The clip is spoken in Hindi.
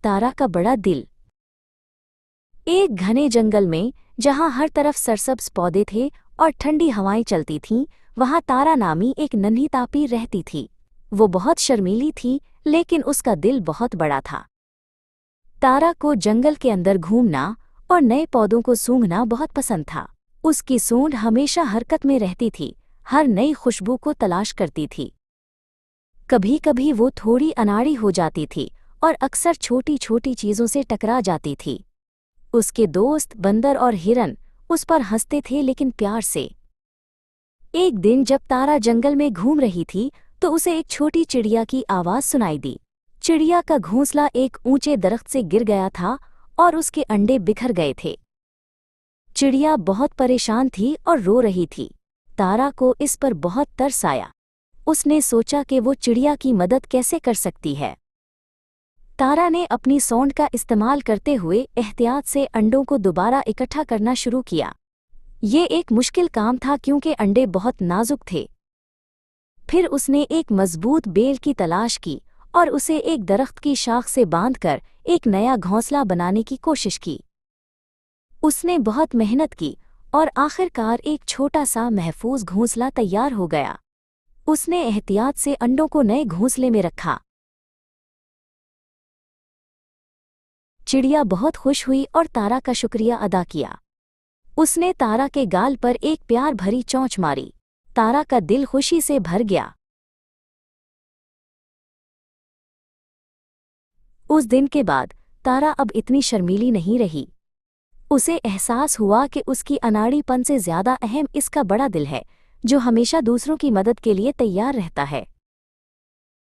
तारा का बड़ा दिल। एक घने जंगल में, जहां हर तरफ सरसब्ज पौधे थे और ठंडी हवाएं चलती थीं, वहां तारा नामी एक नन्ही तापी रहती थी। वो बहुत शर्मीली थी, लेकिन उसका दिल बहुत बड़ा था। तारा को जंगल के अंदर घूमना और नए पौधों को सूंघना बहुत पसंद था। उसकी सूंड हमेशा हरकत में रहती थी, हर नई खुशबू को तलाश करती थी। कभी कभी वो थोड़ी अनाड़ी हो जाती थी और अक्सर छोटी छोटी चीजों से टकरा जाती थी। उसके दोस्त बंदर और हिरन उस पर हंसते थे, लेकिन प्यार से। एक दिन जब तारा जंगल में घूम रही थी, तो उसे एक छोटी चिड़िया की आवाज सुनाई दी। चिड़िया का घोंसला एक ऊंचे दरख्त से गिर गया था और उसके अंडे बिखर गए थे। चिड़िया बहुत परेशान थी और रो रही थी। तारा को इस पर बहुत तरस आया। उसने सोचा कि वो चिड़िया की मदद कैसे कर सकती है। तारा ने अपनी सौंड का इस्तेमाल करते हुए एहतियात से अंडों को दोबारा इकट्ठा करना शुरू किया। ये एक मुश्किल काम था, क्योंकि अंडे बहुत नाजुक थे। फिर उसने एक मजबूत बेल की तलाश की और उसे एक दरख्त की शाख से बांधकर एक नया घोंसला बनाने की कोशिश की। उसने बहुत मेहनत की और आखिरकार एक छोटा सा महफूज घोंसला तैयार हो गया। उसने एहतियात से अंडों को नए घोंसले में रखा। चिड़िया बहुत खुश हुई और तारा का शुक्रिया अदा किया। उसने तारा के गाल पर एक प्यार भरी चोंच मारी। तारा का दिल खुशी से भर गया। उस दिन के बाद तारा अब इतनी शर्मीली नहीं रही। उसे एहसास हुआ कि उसकी अनाड़ीपन से ज्यादा अहम इसका बड़ा दिल है, जो हमेशा दूसरों की मदद के लिए तैयार रहता है।